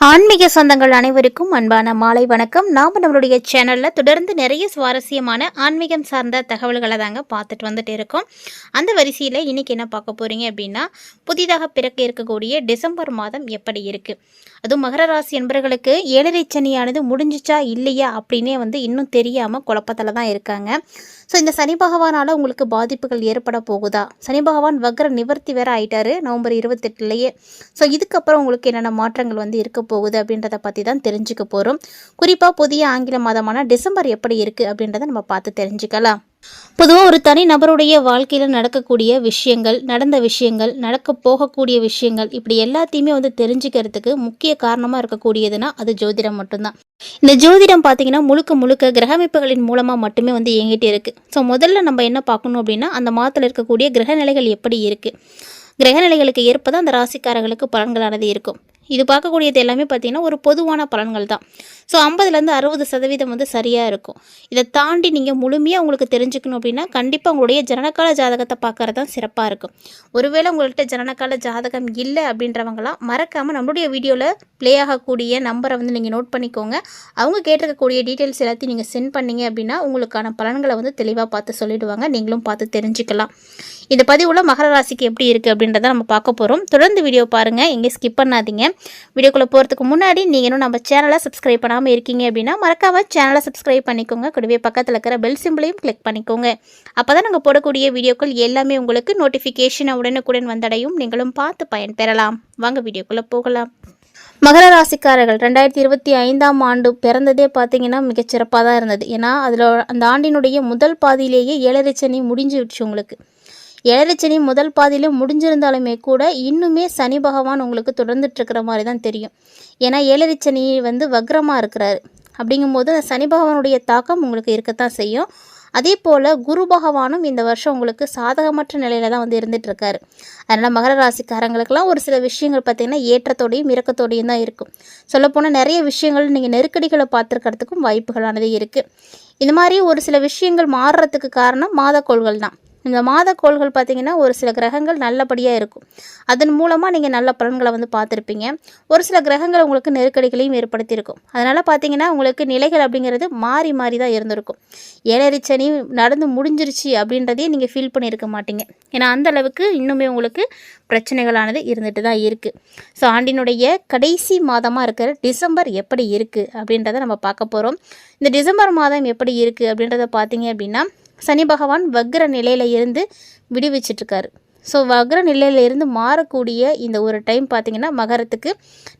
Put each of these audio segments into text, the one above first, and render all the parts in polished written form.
ஆன்மீக சொந்தங்கள் அனைவருக்கும் அன்பான மாலை வணக்கம். நாம் நம்மளுடைய சேனலில் தொடர்ந்து நிறைய சுவாரஸ்யமான ஆன்மீகம் சார்ந்த தகவல்களை தாங்க பார்த்துட்டு வந்துட்டு இருக்கோம். அந்த வரிசையில் இன்றைக்கி என்ன பார்க்க போகிறீங்க அப்படின்னா, புதிதாக பிறக்க இருக்கக்கூடிய டிசம்பர் மாதம் எப்படி இருக்குது, அதுவும் மகர ராசி என்பவர்களுக்கு 7.5 சனியானது முடிஞ்சிச்சா இல்லையா அப்படின்னே இன்னும் தெரியாமல் குழப்பத்தில் தான் இருக்காங்க. ஸோ இந்த சனி பகவானால் உங்களுக்கு பாதிப்புகள் ஏற்பட போகுதா? சனி பகவான் வக்ர நிவர்த்தி வேற ஆயிட்டாரு நவம்பர் 28லேயே. ஸோ இதுக்கப்புறம் உங்களுக்கு என்னென்ன மாற்றங்கள் இருக்க போகுது அப்படின்றத பற்றி தான் தெரிஞ்சுக்க போகிறோம். குறிப்பாக புதிய ஆங்கில மாதமான டிசம்பர் எப்படி இருக்குது அப்படின்றத நம்ம பார்த்து தெரிஞ்சுக்கலாம். பொதுவாக ஒரு தனி நபருடைய வாழ்க்கையில் நடக்கக்கூடிய விஷயங்கள், நடந்த விஷயங்கள், நடக்க போகக்கூடிய விஷயங்கள், இப்படி எல்லாத்தையுமே தெரிஞ்சுக்கிறதுக்கு முக்கிய காரணமாக இருக்கக்கூடியதுன்னா அது ஜோதிடம் மட்டும்தான். இந்த ஜோதிடம் பார்த்தீங்கன்னா முழுக்க முழுக்க கிரகமைப்புகளின் மூலமாக மட்டுமே இயங்கிட்டு இருக்குது. ஸோ முதல்ல நம்ம என்ன பார்க்கணும் அப்படின்னா, அந்த மாதத்தில் இருக்கக்கூடிய கிரகநிலைகள் எப்படி இருக்குது, கிரகநிலைகளுக்கு ஏற்பதான் அந்த ராசிக்காரர்களுக்கு பலன்களானது இருக்கும். இது பார்க்கக்கூடியது எல்லாமே பார்த்திங்கன்னா ஒரு பொதுவான பலன்கள் தான். ஸோ 50லேருந்து 60% சரியாக இருக்கும். இதை தாண்டி நீங்கள் முழுமையாக உங்களுக்கு தெரிஞ்சுக்கணும் அப்படின்னா கண்டிப்பாக உங்களுடைய ஜனனகால ஜாதகத்தை பார்க்குறது தான் சிறப்பாக இருக்கும். ஒருவேளை உங்கள்கிட்ட ஜனனகால ஜாதகம் இல்லை அப்படின்றவங்களாம் மறக்காமல் நம்மளுடைய வீடியோவில் ப்ளே ஆகக்கூடிய நம்பரை நீங்கள் நோட் பண்ணிக்கோங்க. அவங்க கேட்டிருக்கக்கூடிய டீட்டெயில்ஸ் எல்லாத்தையும் நீங்கள் சென்ட் பண்ணிங்க அப்படின்னா உங்களுக்கான பலன்களை தெளிவாக பார்த்து சொல்லிவிடுவாங்க. நீங்களும் பார்த்து தெரிஞ்சுக்கலாம். இந்த பதிவுள்ள மகர ராசிக்கு எப்படி இருக்குது அப்படின்றத நம்ம பார்க்க போகிறோம். தொடர்ந்து வீடியோ பாருங்கள், எங்கே ஸ்கிப் பண்ணாதீங்க. வீடியோக்குள்ளே போகிறதுக்கு முன்னாடி நீங்கள் இன்னும் நம்ம சேனலை சப்ஸ்கிரைப் பண்ணாமல் இருக்கீங்க அப்படின்னா மறக்காம சேனலை சப்ஸ்கிரைப் பண்ணிக்கோங்க. கூடவே பக்கத்தில் இருக்கிற பெல் சிம்பிளையும் கிளிக் பண்ணிக்கோங்க. அப்போ தான் நாங்கள் போடக்கூடிய வீடியோக்கள் எல்லாமே உங்களுக்கு நோட்டிஃபிகேஷனை உடனுக்குடன் வந்தடையும். நீங்களும் பார்த்து பயன்பெறலாம். வாங்க வீடியோக்குள்ளே போகலாம். மகர ராசிக்காரர்கள் 2025ஆம் ஆண்டு பிறந்ததே பார்த்தீங்கன்னா மிகச்சிறப்பாக தான் இருந்தது. ஏன்னா அதில் அந்த ஆண்டினுடைய முதல் பாதியிலேயே 7.5 சனி முடிஞ்சிடுச்சு. உங்களுக்கு 7.5 சனி முதல் பாதியிலே முடிஞ்சிருந்தாலுமே கூட இன்னுமே சனி பகவான் உங்களுக்கு தொடர்ந்துட்டுருக்கிற மாதிரி தான் தெரியும். ஏன்னா 7.5 சனி வக்ரமாக இருக்கிறாரு. அப்படிங்கும்போது அந்த சனி பகவானுடைய தாக்கம் உங்களுக்கு இருக்கத்தான் செய்யும். அதே போல் குரு பகவானும் இந்த வருஷம் உங்களுக்கு சாதகமற்ற நிலையில் தான் இருந்துகிட்ருக்காரு. அதனால் மகர ராசிக்காரங்களுக்கெல்லாம் ஒரு சில விஷயங்கள் பார்த்திங்கன்னா ஏற்றத்தோடையும் இறக்கத்தோடையும் தான் இருக்கும். சொல்லப்போனால் நிறைய விஷயங்கள் நீங்கள் நெருக்கடிகளை பார்த்துருக்கிறதுக்கும் வாய்ப்புகளானது இருக்குது. இந்த மாதிரி ஒரு சில விஷயங்கள் மாறுறதுக்கு காரணம் மாதக்கோள்கள் தான். இந்த மாதக்கோள்கள் பார்த்திங்கன்னா ஒரு சில கிரகங்கள் நல்லபடியாக இருக்கும். அதன் மூலமாக நீங்கள் நல்ல பலன்களை பார்த்துருப்பீங்க. ஒரு சில கிரகங்கள் உங்களுக்கு நெருக்கடிகளையும் ஏற்படுத்தியிருக்கும். அதனால் பார்த்திங்கன்னா உங்களுக்கு நிலைகள் அப்படிங்கிறது மாறி மாறி தான் இருந்திருக்கும். 7.5 சனி நடந்து முடிஞ்சிருச்சு அப்படின்றதையே நீங்கள் ஃபீல் பண்ணியிருக்க மாட்டீங்க. ஏன்னா அந்தளவுக்கு இன்னுமே உங்களுக்கு பிரச்சனைகளானது இருந்துட்டு தான் இருக்குது. ஸோ ஆண்டினுடைய கடைசி மாதமாக இருக்கிற டிசம்பர் எப்படி இருக்குது அப்படின்றத நம்ம பார்க்க போகிறோம். இந்த டிசம்பர் மாதம் எப்படி இருக்குது அப்படின்றத பார்த்தீங்க அப்படின்னா, சனி பகவான் வக்ர நிலையில் இருந்து விடுவிச்சிட்ருக்காரு. ஸோ வக்ர நிலையில் இருந்து மாறக்கூடிய இந்த ஒரு டைம் பார்த்திங்கன்னா மகரத்துக்கு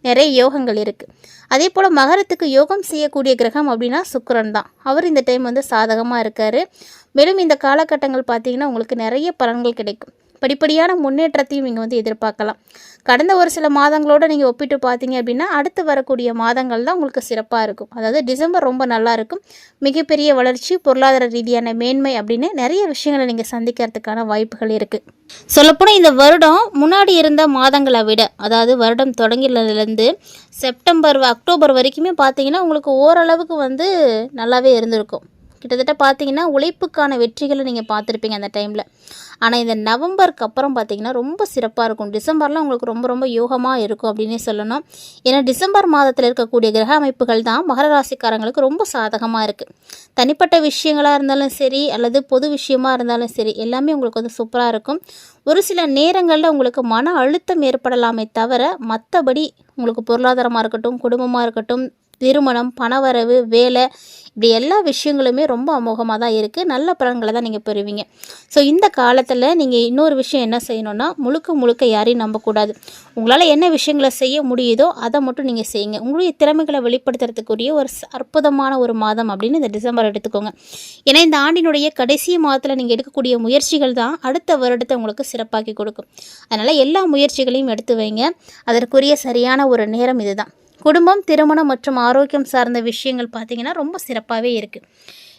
நிறைய யோகங்கள் இருக்குது. அதே போல் மகரத்துக்கு யோகம் செய்யக்கூடிய கிரகம் அப்படின்னா சுக்கிரன் தான். அவர் இந்த டைம் சாதகமாக இருக்கார். மேலும் இந்த காலகட்டங்கள் பார்த்திங்கன்னா உங்களுக்கு நிறைய பலன்கள் கிடைக்கும். படிப்படியான முன்னேற்றத்தையும் நீங்கள் எதிர்பார்க்கலாம். கடந்த ஒரு சில மாதங்களோடு நீங்கள் ஒப்பிட்டு பார்த்தீங்க அப்படின்னா அடுத்து வரக்கூடிய மாதங்கள் தான் உங்களுக்கு சிறப்பாக இருக்கும். அதாவது டிசம்பர் ரொம்ப நல்லா இருக்கும். மிகப்பெரிய வளர்ச்சி, பொருளாதார ரீதியான மேன்மை அப்படின்னு நிறைய விஷயங்களை நீங்கள் சந்திக்கிறதுக்கான வாய்ப்புகள் இருக்குது. சொல்லப்போனால் இந்த வருடம் முன்னாடி இருந்த மாதங்களை விட, அதாவது வருடம் தொடங்கினதுலேருந்து செப்டம்பர் அக்டோபர் வரைக்குமே பார்த்தீங்கன்னா உங்களுக்கு ஓரளவுக்கு நல்லாவே இருந்திருக்கும். கிட்டத்தட்ட பார்த்தீங்கன்னா உழைப்புக்கான வெற்றிகளை நீங்கள் பார்த்துருப்பீங்க அந்த டைமில். ஆனால் இந்த நவம்பருக்கு அப்புறம் பார்த்தீங்கன்னா ரொம்ப சிறப்பாக இருக்கும். டிசம்பர்லாம் உங்களுக்கு ரொம்ப ரொம்ப யோகமாக இருக்கும் அப்படின்னே சொல்லணும். ஏன்னா டிசம்பர் மாதத்தில் இருக்கக்கூடிய கிரக அமைப்புகள் தான் மகர ராசிக்காரங்களுக்கு ரொம்ப சாதகமாக இருக்குது. தனிப்பட்ட விஷயங்களாக இருந்தாலும் சரி, அல்லது பொது விஷயமாக இருந்தாலும் சரி, எல்லாமே உங்களுக்கு சூப்பராக இருக்கும். ஒரு சில நேரங்களில் உங்களுக்கு மன அழுத்தம் ஏற்படலாமே தவிர மற்றபடி உங்களுக்கு பொருளாதாரமாக இருக்கட்டும், குடும்பமாக இருக்கட்டும், திருமணம், பணவரவு, வேலை, இப்படி எல்லா விஷயங்களுமே ரொம்ப அமோகமாக தான் இருக்குது. நல்ல பலன்களை தான் நீங்கள் பெறுவீங்க. ஸோ இந்த காலத்தில் நீங்கள் இன்னொரு விஷயம் என்ன செய்யணுன்னா, முழுக்க முழுக்க யாரையும் நம்பக்கூடாது. உங்களால் என்ன விஷயங்களை செய்ய முடியுதோ அதை மட்டும் நீங்கள் செய்யுங்க. உங்களுடைய திறமைகளை வெளிப்படுத்துறதுக்குரிய ஒரு அற்புதமான ஒரு மாதம் அப்படின்னு இந்த டிசம்பர் எடுத்துக்கோங்க. ஏன்னா இந்த ஆண்டினுடைய கடைசி மாதத்தில் நீங்கள் எடுக்கக்கூடிய முயற்சிகள் தான் அடுத்த வருடத்தை உங்களுக்கு சிறப்பாக்கி கொடுக்கும். அதனால் எல்லா முயற்சிகளையும் எடுத்து வைங்க. அதற்குரிய சரியான ஒரு நேரம் இதுதான். குடும்பம், திருமணம் மற்றும் ஆரோக்கியம் சார்ந்த விஷயங்கள் பார்த்திங்கன்னா ரொம்ப சிறப்பாகவே இருக்குது.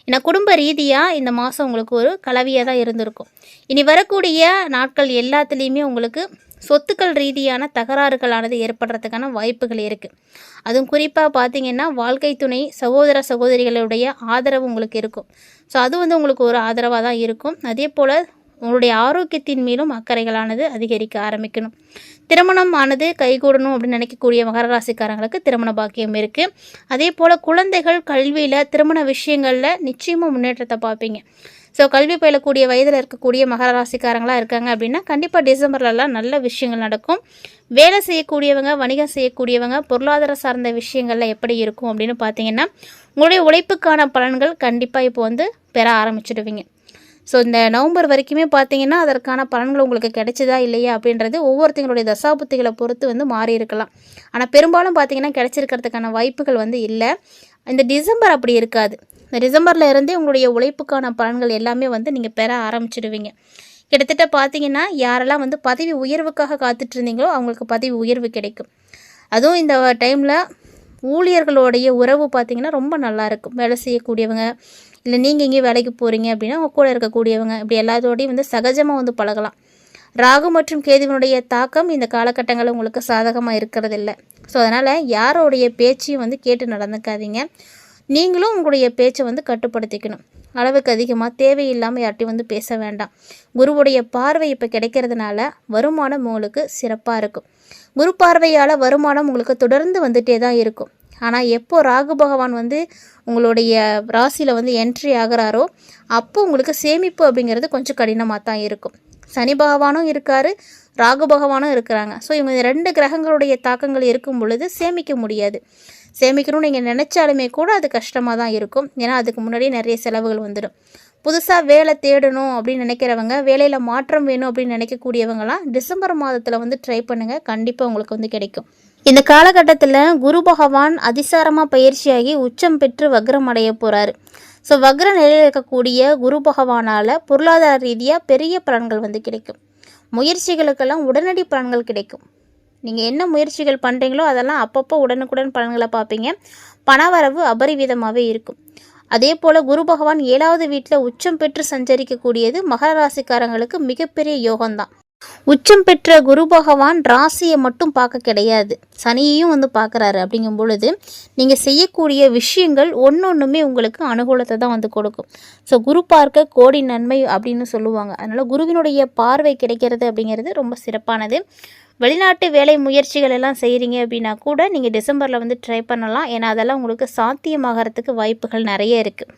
ஏன்னா குடும்ப ரீதியாக இந்த மாதம் உங்களுக்கு ஒரு கலவையாக தான் இருந்திருக்கும். இனி வரக்கூடிய நாட்கள் எல்லாத்துலேயுமே உங்களுக்கு சொத்துக்கள் ரீதியான தகராறுகளானது ஏற்படுறதுக்கான வாய்ப்புகள் இருக்குது. அதுவும் குறிப்பாக பார்த்திங்கன்னா வாழ்க்கை துணை, சகோதர சகோதரிகளுடைய ஆதரவு உங்களுக்கு இருக்கும். ஸோ அது உங்களுக்கு ஒரு ஆதரவாக தான் இருக்கும். அதே போல் உங்களுடைய ஆரோக்கியத்தின் மேலும் அக்கறைகளானது அதிகரிக்க ஆரம்பிக்கணும். திருமணம் ஆனது கைகூடணும் அப்படின்னு நினைக்கக்கூடிய மகர ராசிக்காரங்களுக்கு திருமண பாக்கியம் இருக்குது. அதே போல் குழந்தைகள் கல்வியில் திருமண விஷயங்களில் நிச்சயமாக முன்னேற்றத்தை பார்ப்பீங்க. ஸோ கல்வி பயிலக்கூடிய வயதில் இருக்கக்கூடிய மகர ராசிக்காரங்களாக இருக்காங்க அப்படின்னா கண்டிப்பாக டிசம்பர்லலாம் நல்ல விஷயங்கள் நடக்கும். வேலை செய்யக்கூடியவங்க, வணிகம் செய்யக்கூடியவங்க, பொருளாதார சார்ந்த விஷயங்களில் எப்படி இருக்கும் அப்படின்னு பார்த்தீங்கன்னா உங்களுடைய உழைப்புக்கான பலன்கள் கண்டிப்பாக இப்போ வந்து பெற ஆரம்பிச்சிடுவீங்க. ஸோ இந்த நவம்பர் வரைக்குமே பார்த்தீங்கன்னா அதற்கான பலன்கள் உங்களுக்கு கிடைச்சதா இல்லையா அப்படின்றது ஒவ்வொருத்தங்களுடைய தசாபுத்திகளை பொறுத்து வந்து மாறி இருக்கலாம். ஆனால் பெரும்பாலும் பார்த்தீங்கன்னா கிடைச்சிருக்கிறதுக்கான வாய்ப்புகள் வந்து இல்லை. இந்த டிசம்பர் அப்படி இருக்காது. இந்த டிசம்பரில் இருந்தே உங்களுடைய உழைப்புக்கான பலன்கள் எல்லாமே வந்து நீங்கள் பெற ஆரம்பிச்சிடுவீங்க. கிட்டத்தட்ட பார்த்தீங்கன்னா யாரெல்லாம் வந்து பதவி உயர்வுக்காக காத்துட்டு இருந்தீங்களோ அவங்களுக்கு பதவி உயர்வு கிடைக்கும். அதுவும் இந்த டைமில் ஊழியர்களுடைய உறவு பார்த்திங்கன்னா ரொம்ப நல்லாயிருக்கும். வேலை செய்யக்கூடியவங்க, இல்லை நீங்கள் எங்கேயும் வேலைக்கு போகிறீங்க அப்படின்னா உங்கள் கூட இருக்கக்கூடியவங்க, இப்படி எல்லாத்தோடையும் வந்து சகஜமாக வந்து பழகலாம். ராகு மற்றும் கேதுவினுடைய தாக்கம் இந்த காலகட்டங்களில் உங்களுக்கு சாதகமாக இருக்கிறதில்ல. ஸோ அதனால் யாரோடைய பேச்சையும் வந்து கேட்டு நடந்துக்காதீங்க. நீங்களும் உங்களுடைய பேச்சை வந்து கட்டுப்படுத்திக்கணும். அளவுக்கு அதிகமாக தேவையில்லாமல் யார்ட்டையும் வந்து பேச வேண்டாம். குருவுடைய பார்வை இப்போ கிடைக்கிறதுனால வருமானம் உங்களுக்கு சிறப்பாக இருக்கும். குரு பார்வையால் வருமானம் உங்களுக்கு தொடர்ந்து வந்துகிட்டே தான் இருக்கும். ஆனால் எப்போ ராகு பகவான் வந்து உங்களுடைய ராசியில் வந்து என்ட்ரி ஆகிறாரோ அப்போ உங்களுக்கு சேமிப்பு அப்படிங்கிறது கொஞ்சம் கடினமாக தான் இருக்கும். சனி பகவானும் இருக்கார், ராகு பகவானும் இருக்கிறாங்க. ஸோ இவங்க 2 கிரகங்களுடைய தாக்கங்கள் இருக்கும் பொழுது சேமிக்க முடியாது. சேமிக்கணும்னு நீங்கள் நினச்சாலுமே கூட அது கஷ்டமாக தான் இருக்கும். ஏன்னா அதுக்கு முன்னாடியே நிறைய செலவுகள் வந்துடும். புதுசாக வேலை தேடணும் அப்படின்னு நினைக்கிறவங்க, வேலையில் மாற்றம் வேணும் அப்படின்னு நினைக்கக்கூடியவங்களாம் டிசம்பர் மாதத்தில் வந்து ட்ரை பண்ணுங்கள். கண்டிப்பாக உங்களுக்கு வந்து கிடைக்கும். இந்த காலகட்டத்தில் குரு பகவான் அதிசாரமாக பயிற்சியாகி உச்சம் பெற்று வக்ரம் அடைய போகிறாரு. ஸோ வக்ர நிலையில் இருக்கக்கூடிய குரு பகவானால் பொருளாதார ரீதியாக பெரிய பலன்கள் வந்து கிடைக்கும். முயற்சிகளுக்கெல்லாம் உடனடி பலன்கள் கிடைக்கும். நீங்கள் என்ன முயற்சிகள் பண்ணுறீங்களோ அதெல்லாம் அப்பப்போ உடனுக்குடன் பலன்களை பார்ப்பீங்க. பணவரவு அபரிவிதமாகவே இருக்கும். அதே போல் குரு பகவான் 7வது வீட்டில் உச்சம் பெற்று சஞ்சரிக்கக்கூடியது மகர ராசிக்காரங்களுக்கு மிகப்பெரிய யோகம்தான். உச்சம் பெற்ற குரு பகவான் ராசியை மட்டும் பார்க்க கிடையாது, சனியையும் வந்து பார்க்குறாரு. அப்படிங்கும் பொழுது நீங்கள் செய்யக்கூடிய விஷயங்கள் ஒன்றுமே உங்களுக்கு அனுகூலத்தை தான் வந்து கொடுக்கும். ஸோ குரு பார்க்க கோடி நன்மை அப்படின்னு சொல்லுவாங்க. அதனால் குருவினுடைய பார்வை கிடைக்கிறது அப்படிங்கிறது ரொம்ப சிறப்பானது. வெளிநாட்டு வேலை முயற்சிகள் எல்லாம் செய்கிறீங்க அப்படின்னா கூட நீங்கள் டிசம்பரில் வந்து ட்ரை பண்ணலாம். ஏன்னா அதெல்லாம் உங்களுக்கு சாத்தியமாகறதுக்கு வாய்ப்புகள் நிறைய இருக்குது.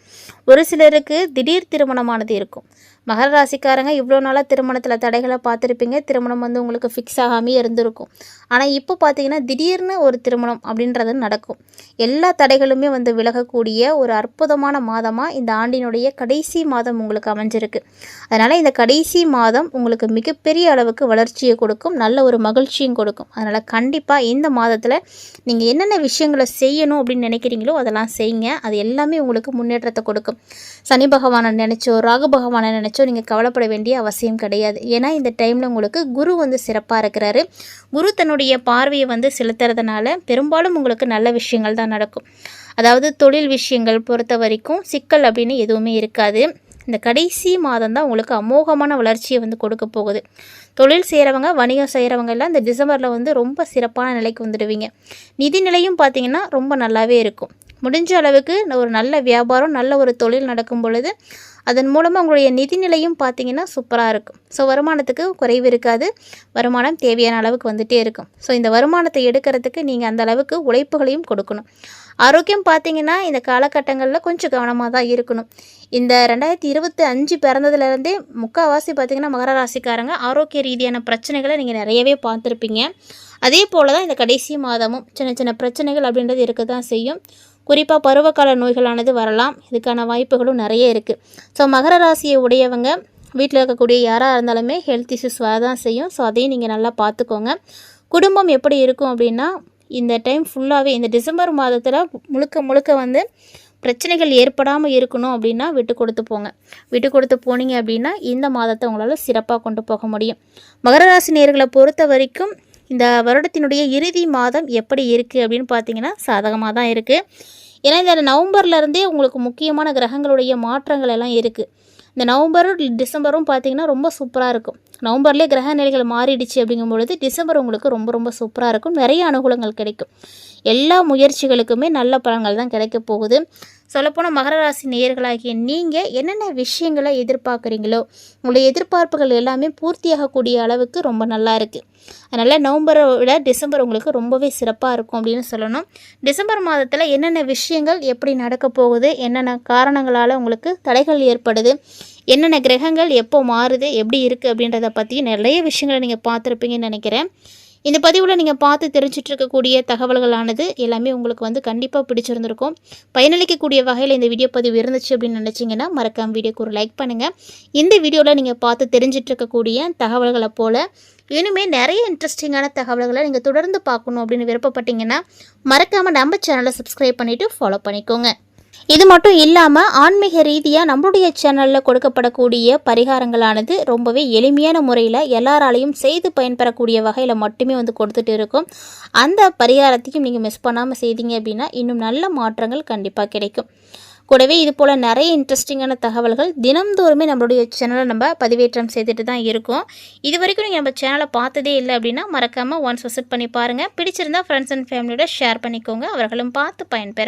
ஒரு சிலருக்கு திடீர் திருமணமானது இருக்கும். மகர ராசிக்காரங்க இவ்வளோ நாளாக திருமணத்தில் தடைகளை பார்த்துருப்பீங்க. திருமணம் வந்து உங்களுக்கு ஃபிக்ஸ் ஆகாமே இருந்திருக்கும். ஆனால் இப்போ பார்த்தீங்கன்னா திடீர்னு ஒரு திருமணம் அப்படின்றது நடக்கும். எல்லா தடைகளுமே வந்து விலகக்கூடிய ஒரு அற்புதமான மாதமாக இந்த ஆண்டினுடைய கடைசி மாதம் உங்களுக்கு அமைஞ்சிருக்கு. அதனால் இந்த கடைசி மாதம் உங்களுக்கு மிகப்பெரிய அளவுக்கு வளர்ச்சியை கொடுக்கும், நல்ல ஒரு மகிழ்ச்சியும் கொடுக்கும். அதனால் கண்டிப்பாக இந்த மாதத்தில் நீங்கள் என்னென்ன விஷயங்களை செய்யணும் அப்படின்னு நினைக்கிறீங்களோ அதெல்லாம் செய்யுங்க. அது எல்லாமே உங்களுக்கு முன்னேற்றத்தை கொடுக்கும். சனி பகவானை நினச்சோ ராகு பகவானை நினச்சோ நீங்கள் கவலைப்பட வேண்டிய அவசியம் கிடையாது. ஏன்னா இந்த டைமில் உங்களுக்கு குரு வந்து சிறப்பாக இருக்கிறாரு. குரு தன்னுடைய பார்வையை வந்து செலுத்துறதுனால பெரும்பாலும் உங்களுக்கு நல்ல விஷயங்கள் தான் நடக்கும். அதாவது தொழில் விஷயங்கள் பொறுத்த வரைக்கும் சிக்கல் அப்படின்னு எதுவுமே இருக்காது. இந்த கடைசி மாதம் தான் உங்களுக்கு அமோகமான வளர்ச்சியை வந்து கொடுக்க போகுது. தொழில் செய்கிறவங்க, வணிகம் செய்கிறவங்க எல்லாம் இந்த டிசம்பரில் வந்து ரொம்ப சிறப்பான நிலைக்கு வந்துடுவீங்க. நிதி நிலையும் பார்த்திங்கன்னா ரொம்ப நல்லாவே இருக்கும். முடிஞ்ச அளவுக்கு ஒரு நல்ல வியாபாரம், நல்ல ஒரு தொழில் நடக்கும் பொழுது அதன் மூலமாக உங்களுடைய நிதிநிலையும் பார்த்திங்கன்னா சூப்பராக இருக்கும். ஸோ வருமானத்துக்கு குறைவு இருக்காது. வருமானம் தேவையான அளவுக்கு வந்துகிட்டே இருக்கும். ஸோ இந்த வருமானத்தை எடுக்கிறதுக்கு நீங்கள் அந்த அளவுக்கு உழைப்புகளையும் கொடுக்கணும். ஆரோக்கியம் பார்த்திங்கன்னா இந்த காலகட்டங்களில் கொஞ்சம் கவனமாக தான் இருக்கணும். இந்த 2025 பிறந்ததுலேருந்தே முக்கால்வாசி பார்த்திங்கன்னா மகர ராசிக்காரங்க ஆரோக்கிய ரீதியான பிரச்சனைகளை நீங்கள் நிறையவே பார்த்துருப்பீங்க. அதே போல் தான் இந்த கடைசி மாதமும் சின்ன சின்ன பிரச்சனைகள் அப்படின்றது இருக்க தான் செய்யும். குறிப்பாக பருவகால நோய்களானது வரலாம். இதுக்கான வாய்ப்புகளும் நிறைய இருக்குது. ஸோ மகர ராசியை உடையவங்க வீட்டில் இருக்கக்கூடிய யாராக இருந்தாலுமே ஹெல்த் இஷ்யூஸ் வரதான் செய்யும். ஸோ அதையும் நீங்கள் நல்லா பார்த்துக்கோங்க. குடும்பம் எப்படி இருக்கும் அப்படின்னா இந்த டைம் ஃபுல்லாகவே இந்த டிசம்பர் மாதத்தில் முழுக்க வந்து பிரச்சனைகள் ஏற்படாமல் இருக்கணும் அப்படின்னா விட்டு கொடுத்து போங்க. விட்டு கொடுத்து போனீங்க அப்படின்னா இந்த மாதத்தை உங்களால் சிறப்பாக கொண்டு போக முடியும். மகர ராசி நேயர்களை பொறுத்த வரைக்கும் இந்த வருடத்தினுடைய இறுதி மாதம் எப்படி இருக்குது அப்படின்னு பார்த்தீங்கன்னா சாதகமாக தான் இருக்குது. ஏன்னா இந்த நவம்பர்லேருந்தே உங்களுக்கு முக்கியமான கிரகங்களுடைய மாற்றங்கள் எல்லாம் இருக்குது. இந்த நவம்பரும் டிசம்பரும் பார்த்திங்கன்னா ரொம்ப சூப்பராக இருக்கும். நவம்பர்லேயே கிரக நிலைகள் மாறிடுச்சு அப்படிங்கும் பொழுது டிசம்பர் உங்களுக்கு ரொம்ப சூப்பராக இருக்கும். நிறைய அனுகூலங்கள் கிடைக்கும். எல்லா முயற்சிகளுக்குமே நல்ல பலன்கள் தான் கிடைக்க போகுது. சொல்லப்போனால் மகர ராசி நேயர்களாகிய நீங்கள் என்னென்ன விஷயங்களை எதிர்பார்க்குறீங்களோ உங்களுடைய எதிர்பார்ப்புகள் எல்லாமே பூர்த்தியாகக்கூடிய அளவுக்கு ரொம்ப நல்லா இருக்குது. அதனால் நவம்பரை விட டிசம்பர் உங்களுக்கு ரொம்பவே சிறப்பாக இருக்கும் அப்படின்னு சொல்லணும். டிசம்பர் மாதத்தில் என்னென்ன விஷயங்கள் எப்படி நடக்க போகுது, என்னென்ன காரணங்களால் உங்களுக்கு தடைகள் ஏற்படுது, என்னென்ன கிரகங்கள் எப்போ மாறுது, எப்படி இருக்குது அப்படின்றத பற்றி நிறைய விஷயங்களை நீங்கள் பார்த்துருப்பீங்கன்னு நினைக்கிறேன். இந்த பதிவில் நீங்கள் பார்த்து தெரிஞ்சிட்ருக்கக்கூடிய தகவல்களானது எல்லாமே உங்களுக்கு கண்டிப்பாக பிடிச்சிருந்திருக்கும். பயனளிக்கக்கூடிய வகையில் இந்த வீடியோ பதிவு இருந்துச்சு அப்படின்னு நினச்சிங்கன்னா மறக்காம வீடியோக்கு ஒரு லைக் பண்ணுங்கள். இந்த வீடியோவில் நீங்கள் பார்த்து தெரிஞ்சிட்ருக்கக்கூடிய தகவல்களை போல் இனிமேல் நிறைய இன்ட்ரெஸ்டிங்கான தகவல்களை நீங்கள் தொடர்ந்து பார்க்கணும் அப்படின்னு விருப்பப்பட்டீங்கன்னா மறக்காமல் நம்ம சேனலை சப்ஸ்கிரைப் பண்ணிவிட்டு ஃபாலோ பண்ணிக்கோங்க. இது மட்டும் இல்லாமல் ஆன்மீக ரீதியாக நம்மளுடைய சேனலில் கொடுக்கப்படக்கூடிய பரிகாரங்களானது ரொம்பவே எளிமையான முறையில் எல்லாராலையும் செய்து பயன்பெறக்கூடிய வகையில் மட்டுமே கொடுத்துட்டு இருக்கும். அந்த பரிகாரத்தையும் நீங்கள் மிஸ் பண்ணாமல் செய்தீங்க அப்படின்னா இன்னும் நல்ல மாற்றங்கள் கண்டிப்பாக கிடைக்கும். கூடவே இது போல் நிறைய இன்ட்ரெஸ்டிங்கான தகவல்கள் தினம்தோறுமே நம்மளுடைய சேனலை நம்ம பதிவேற்றம் செய்துட்டு தான் இருக்கோம். இது வரைக்கும் நீங்கள் நம்ம சேனலை பார்த்ததே இல்லை அப்படின்னா மறக்காமல் ஒன்ஸ் விசிட் பண்ணி பாருங்கள். பிடிச்சிருந்தால் ஃப்ரெண்ட்ஸ் அண்ட் ஃபேமிலியோட ஷேர் பண்ணிக்கோங்க. அவர்களும் பார்த்து பயன்பெற